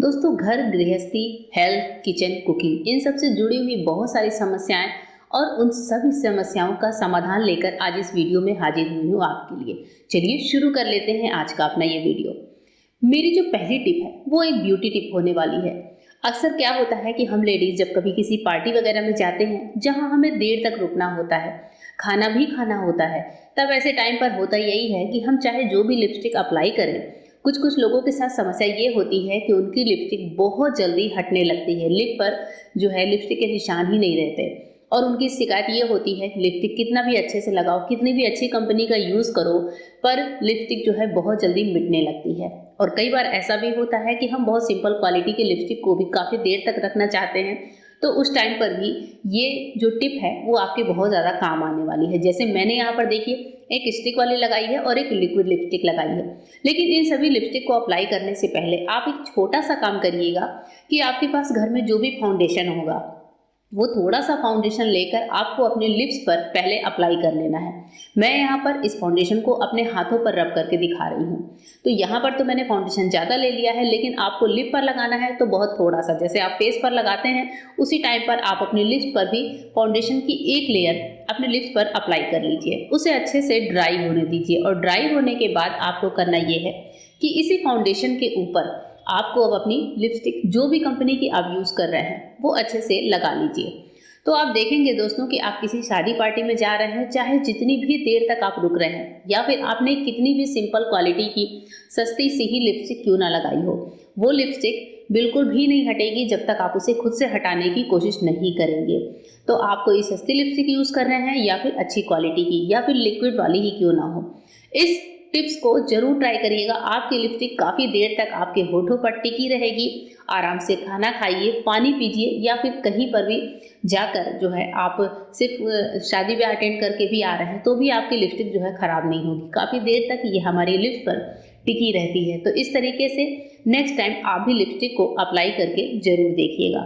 दोस्तों घर गृहस्थी, हेल्थ, किचन, कुकिंग इन सब से जुड़ी हुई बहुत सारी समस्याएं और उन सभी समस्याओं का समाधान लेकर आज इस वीडियो में हाजिर हुई हूँ आपके लिए। चलिए शुरू कर लेते हैं आज का अपना ये वीडियो। मेरी जो पहली टिप है वो एक ब्यूटी टिप होने वाली है। अक्सर क्या होता है कि हम लेडीज जब कभी किसी पार्टी वगैरह में जाते हैं जहाँ हमें देर तक रुकना होता है, खाना भी खाना होता है, तब ऐसे टाइम पर होता यही है कि हम चाहे जो भी लिपस्टिक अप्लाई करें, कुछ लोगों के साथ समस्या ये होती है कि उनकी लिपस्टिक बहुत जल्दी हटने लगती है। लिप पर जो है लिपस्टिक के निशान ही नहीं रहते और उनकी शिकायत ये होती है कि लिपस्टिक कितना भी अच्छे से लगाओ, कितनी भी अच्छी कंपनी का यूज़ करो, पर लिपस्टिक जो है बहुत जल्दी मिटने लगती है। और कई बार ऐसा भी होता है कि हम बहुत सिंपल क्वालिटी के लिपस्टिक को भी काफ़ी देर तक रखना चाहते हैं, तो उस टाइम पर भी ये जो टिप है वो आपके बहुत ज़्यादा काम आने वाली है। जैसे मैंने यहाँ पर देखिए एक स्टिक वाली लगाई है और एक लिक्विड लिपस्टिक लगाई है। लेकिन इन सभी लिपस्टिक को अप्लाई करने से पहले आप एक छोटा सा काम करिएगा कि आपके पास घर में जो भी फाउंडेशन होगा वो थोड़ा सा फाउंडेशन लेकर आपको अपने लिप्स पर पहले अप्लाई कर लेना है। मैं यहाँ पर इस फाउंडेशन को अपने हाथों पर रब करके दिखा रही हूँ। तो यहाँ पर तो मैंने फाउंडेशन ज़्यादा ले लिया है, लेकिन आपको लिप पर लगाना है तो बहुत थोड़ा सा, जैसे आप फेस पर लगाते हैं उसी टाइम पर आप अपने लिप्स पर भी फाउंडेशन की एक लेयर अपने लिप्स पर अप्लाई कर लीजिए। उसे अच्छे से ड्राई होने दीजिए और ड्राई होने के बाद आपको करना ये है कि इसी फाउंडेशन के ऊपर आपको अब अपनी लिपस्टिक जो भी कंपनी की आप यूज़ कर रहे हैं वो अच्छे से लगा लीजिए। तो आप देखेंगे दोस्तों कि आप किसी शादी पार्टी में जा रहे हैं, चाहे जितनी भी देर तक आप रुक रहे हैं या फिर आपने कितनी भी सिंपल क्वालिटी की सस्ती सी ही लिपस्टिक क्यों ना लगाई हो, वो लिपस्टिक बिल्कुल भी नहीं हटेगी जब तक आप उसे खुद से हटाने की कोशिश नहीं करेंगे। तो आप कोई सस्ती लिपस्टिक यूज़ कर रहे हैं या फिर अच्छी क्वालिटी की या फिर लिक्विड वाली ही क्यों ना हो, इस टिप्स को जरूर ट्राई करिएगा। आपकी लिपस्टिक काफ़ी देर तक आपके होठों पर टिकी रहेगी। आराम से खाना खाइए, पानी पीजिए या फिर कहीं पर भी जाकर जो है आप सिर्फ शादी ब्याह अटेंड करके भी आ रहे हैं तो भी आपकी लिपस्टिक जो है ख़राब नहीं होगी। काफ़ी देर तक ये हमारी लिप्स पर टिकी रहती है। तो इस तरीके से नेक्स्ट टाइम आप भी लिपस्टिक को अप्लाई करके ज़रूर देखिएगा।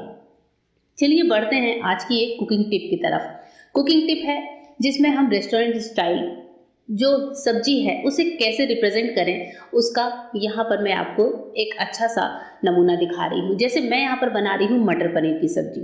चलिए बढ़ते हैं आज की एक कुकिंग टिप की तरफ। कुकिंग टिप है जिसमें हम रेस्टोरेंट स्टाइल जो सब्जी है उसे कैसे रिप्रेजेंट करें, उसका यहाँ पर मैं आपको एक अच्छा सा नमूना दिखा रही हूँ। जैसे मैं यहाँ पर बना रही हूँ मटर पनीर की सब्जी।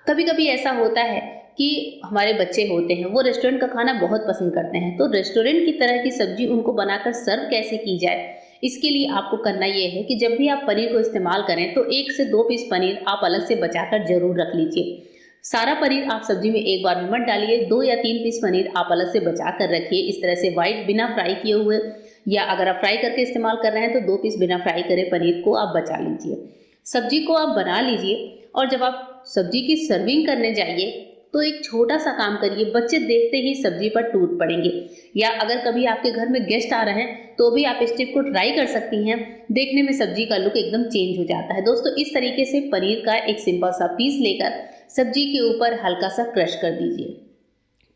कभी कभी ऐसा होता है कि हमारे बच्चे होते हैं वो रेस्टोरेंट का खाना बहुत पसंद करते हैं, तो रेस्टोरेंट की तरह की सब्जी उनको बनाकर सर्व कैसे की जाए, इसके लिए आपको करना ये है कि जब भी आप पनीर को इस्तेमाल करें तो 1 से 2 पीस पनीर आप अलग से बचाकर जरूर रख लीजिए। सारा पनीर आप सब्जी में एक बार में मत डालिए, 2 या 3 पीस पनीर आप अलग से बचा कर रखिए। इस तरह से वाइट बिना फ्राई किए हुए, या अगर आप फ्राई करके इस्तेमाल कर रहे हैं तो 2 पीस बिना फ्राई करे पनीर को आप बचा लीजिए। सब्जी को आप बना लीजिए और जब आप सब्जी की सर्विंग करने जाइए तो एक छोटा सा काम करिए, बच्चे देखते ही सब्जी पर टूट पड़ेंगे। या अगर कभी आपके घर में गेस्ट आ रहे हैं तो भी आप इस टिप को ट्राई कर सकती हैं, देखने में सब्जी का लुक एकदम चेंज हो जाता है। दोस्तों इस तरीके से पनीर का एक सिंपल सा पीस लेकर सब्जी के ऊपर हल्का सा क्रश कर दीजिए।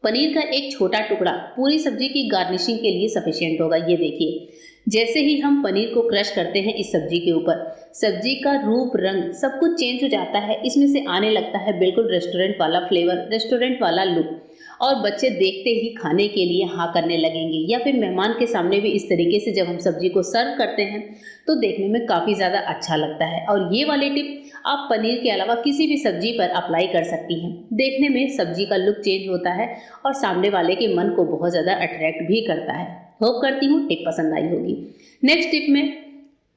पनीर का एक छोटा टुकड़ा पूरी सब्जी की गार्निशिंग के लिए सफिशिएंट होगा। ये देखिए, जैसे ही हम पनीर को क्रश करते हैं इस सब्जी के ऊपर, सब्जी का रूप रंग सब कुछ चेंज हो जाता है। इसमें से आने लगता है बिल्कुल रेस्टोरेंट वाला फ्लेवर, रेस्टोरेंट वाला लुक, और बच्चे देखते ही खाने के लिए हाँ करने लगेंगे। या फिर मेहमान के सामने भी इस तरीके से जब हम सब्जी को सर्व करते हैं तो देखने में काफ़ी ज़्यादा अच्छा लगता है। और ये वाली टिप आप पनीर के अलावा किसी भी सब्जी पर अप्लाई कर सकती हैं। देखने में सब्जी का लुक चेंज होता है और सामने वाले के मन को बहुत ज़्यादा अट्रैक्ट भी करता है। होप करती हूँ टिप पसंद आई होगी। नेक्स्ट टिप में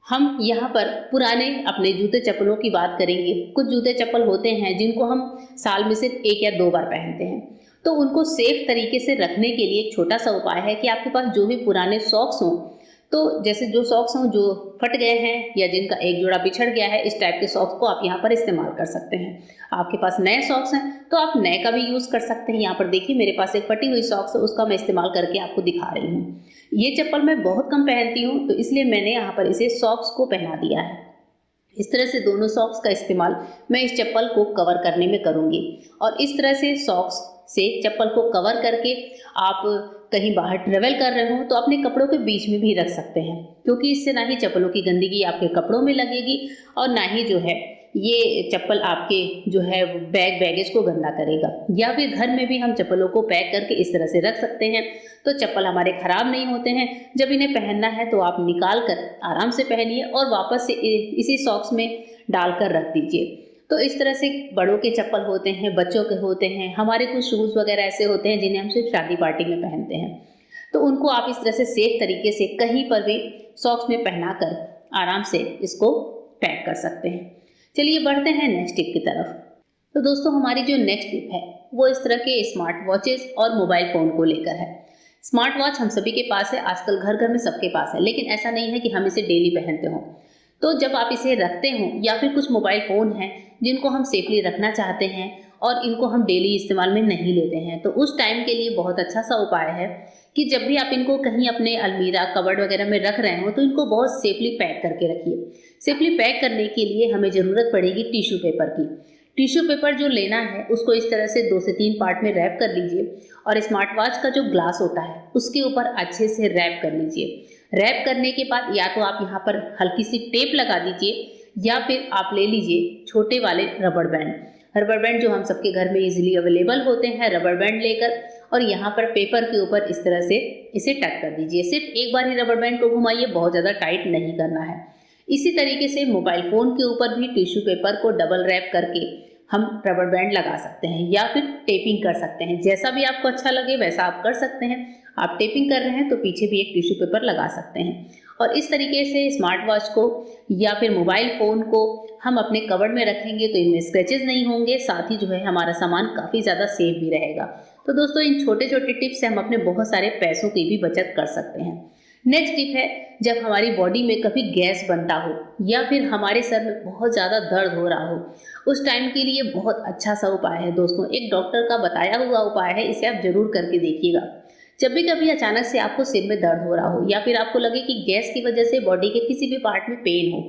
हम यहाँ पर पुराने अपने जूते चप्पलों की बात करेंगे। कुछ जूते चप्पल होते हैं जिनको हम साल में सिर्फ 1 या 2 बार पहनते हैं, तो उनको सेफ तरीके से रखने के लिए एक छोटा सा उपाय है कि आपके पास जो भी पुराने सॉक्स हों, तो जैसे जो सॉक्स हों जो फट गए हैं या जिनका एक जोड़ा बिछड़ गया है, इस टाइप के सॉक्स को आप यहाँ पर इस्तेमाल कर सकते हैं। आपके पास नए सॉक्स हैं तो आप नए का भी यूज़ कर सकते हैं। यहाँ पर देखिए मेरे पास एक फटी हुई सॉक्स है, उसका मैं इस्तेमाल करके आपको दिखा रही हूँ। ये चप्पल मैं बहुत कम पहनती हूँ तो इसलिए मैंने यहाँ पर इसे सॉक्स को पहना दिया है। इस तरह से दोनों सॉक्स का इस्तेमाल मैं इस चप्पल को कवर करने में करूँगी। और इस तरह से सॉक्स से चप्पल को कवर करके आप कहीं बाहर ट्रेवल कर रहे हो तो अपने कपड़ों के बीच में भी रख सकते हैं, क्योंकि इससे ना ही चप्पलों की गंदगी आपके कपड़ों में लगेगी और ना ही जो है ये चप्पल आपके जो है बैगेज को गंदा करेगा। या फिर घर में भी हम चप्पलों को पैक करके इस तरह से रख सकते हैं, तो चप्पल हमारे खराब नहीं होते हैं। जब इन्हें पहनना है तो आप निकाल कर आराम से पहनिए और वापस से इसी सॉक्स में डालकर रख दीजिए। तो इस तरह से बड़ों के चप्पल होते हैं, बच्चों के होते हैं, हमारे कुछ शूज़ वगैरह ऐसे होते हैं जिन्हें हम सिर्फ शादी पार्टी में पहनते हैं, तो उनको आप इस तरह से सेफ तरीके से कहीं पर भी सॉक्स में पहनाकर आराम से इसको पैक कर सकते हैं। चलिए बढ़ते हैं नेक्स्ट टिप की तरफ। तो दोस्तों हमारी जो नेक्स्ट टिप है वो इस तरह के स्मार्ट वॉचेस और मोबाइल फ़ोन को लेकर है। स्मार्ट वॉच हम सभी के पास है, आजकल घर घर में सबके पास है, लेकिन ऐसा नहीं है कि हम इसे डेली पहनते हों। तो जब आप इसे रखते हों या फिर कुछ मोबाइल फ़ोन हैं जिनको हम सेफली रखना चाहते हैं और इनको हम डेली इस्तेमाल में नहीं लेते हैं, तो उस टाइम के लिए बहुत अच्छा सा उपाय है कि जब भी आप इनको कहीं अपने अलमीरा कबर्ड वगैरह में रख रहे हो तो इनको बहुत सेफली पैक करके रखिए। सेफली पैक करने के लिए हमें ज़रूरत पड़ेगी टिश्यू पेपर की। टिश्यू पेपर जो लेना है उसको इस तरह से 2 से 3 पार्ट में रैप कर लीजिए और स्मार्ट वॉच का जो ग्लास होता है उसके ऊपर अच्छे से रैप कर लीजिए। रैप करने के बाद या तो आप यहाँ पर हल्की सी टेप लगा दीजिए या फिर आप ले लीजिए छोटे वाले रबड़ बैंड। रबड़ बैंड जो हम सबके घर में इजीली अवेलेबल होते हैं, रबड़ बैंड लेकर और यहाँ पर पेपर के ऊपर इस तरह से इसे टक कर दीजिए। सिर्फ एक बार ही रबड़ बैंड को घुमाइए, बहुत ज़्यादा टाइट नहीं करना है। इसी तरीके से मोबाइल फ़ोन के ऊपर भी टिश्यू पेपर को डबल रैप करके हम रबड़ बैंड लगा सकते हैं या फिर टेपिंग कर सकते हैं। जैसा भी आपको अच्छा लगे वैसा आप कर सकते हैं। आप टेपिंग कर रहे हैं तो पीछे भी एक टिश्यू पेपर लगा सकते हैं और इस तरीके से स्मार्ट वॉच को या फिर मोबाइल फ़ोन को हम अपने कबर्ड में रखेंगे तो इनमें स्क्रैचेस नहीं होंगे, साथ ही जो है हमारा सामान काफ़ी ज़्यादा सेफ भी रहेगा। तो दोस्तों इन छोटे छोटे टिप्स से हम अपने बहुत सारे पैसों की भी बचत कर सकते हैं। नेक्स्ट टिप है, जब हमारी बॉडी में कभी गैस बनता हो या फिर हमारे सर में बहुत ज़्यादा दर्द हो रहा हो, उस टाइम के लिए बहुत अच्छा सा उपाय है दोस्तों, एक डॉक्टर का बताया हुआ उपाय है, इसे आप ज़रूर करके देखिएगा। जब भी कभी अचानक से आपको सिर में दर्द हो रहा हो या फिर आपको लगे कि गैस की वजह से बॉडी के किसी भी पार्ट में पेन हो,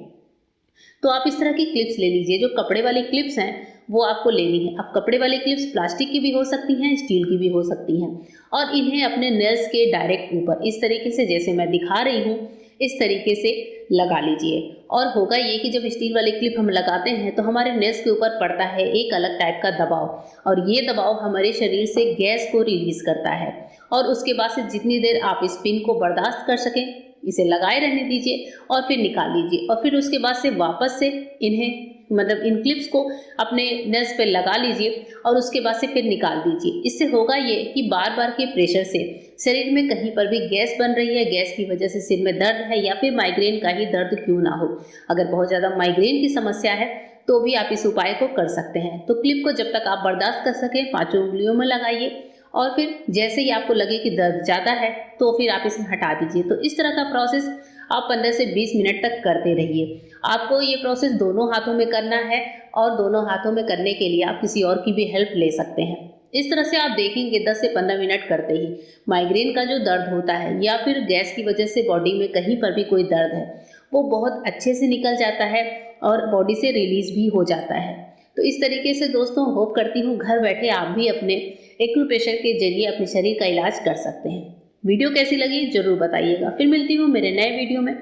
तो आप इस तरह की क्लिप्स ले लीजिए। जो कपड़े वाली क्लिप्स हैं वो आपको लेनी है। अब कपड़े वाली क्लिप्स प्लास्टिक की भी हो सकती हैं, स्टील की भी हो सकती हैं और इन्हें अपने नेल्स के डायरेक्ट ऊपर इस तरीके से जैसे मैं दिखा रही हूँ इस तरीके से लगा लीजिए। और होगा ये कि जब स्टील वाली क्लिप हम लगाते हैं तो हमारे नेल्स के ऊपर पड़ता है एक अलग टाइप का दबाव और ये दबाव हमारे शरीर से गैस को रिलीज करता है और उसके बाद से जितनी देर आप इस पिन को बर्दाश्त कर सकें इसे लगाए रहने दीजिए और फिर निकाल लीजिए और फिर उसके बाद से वापस से इन्हें इन क्लिप्स को अपने नेल्स पे लगा लीजिए और उसके बाद से फिर निकाल दीजिए। इससे होगा ये कि बार बार के प्रेशर से शरीर में कहीं पर भी गैस बन रही है, गैस की वजह से सिर में दर्द है या फिर माइग्रेन का ही दर्द क्यों ना हो, अगर बहुत ज़्यादा माइग्रेन की समस्या है तो भी आप इस उपाय को कर सकते हैं। तो क्लिप को जब तक आप बर्दाश्त कर सकें 5 उंगलियों में लगाइए और फिर जैसे ही आपको लगे कि दर्द ज़्यादा है तो फिर आप इसे हटा दीजिए। तो इस तरह का प्रोसेस आप 15 से 20 मिनट तक करते रहिए। आपको ये प्रोसेस दोनों हाथों में करना है और दोनों हाथों में करने के लिए आप किसी और की भी हेल्प ले सकते हैं। इस तरह से आप देखेंगे 10 से 15 मिनट करते ही माइग्रेन का जो दर्द होता है या फिर गैस की वजह से बॉडी में कहीं पर भी कोई दर्द है वो बहुत अच्छे से निकल जाता है और बॉडी से रिलीज भी हो जाता है। तो इस तरीके से दोस्तों होप करती हूँ घर बैठे आप भी अपने एक्यूप्रेशर के जरिए अपने शरीर का इलाज कर सकते हैं। वीडियो कैसी लगी जरूर बताइएगा। फिर मिलती हूँ मेरे नए वीडियो में,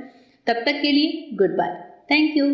तब तक के लिए गुड बाय, थैंक यू।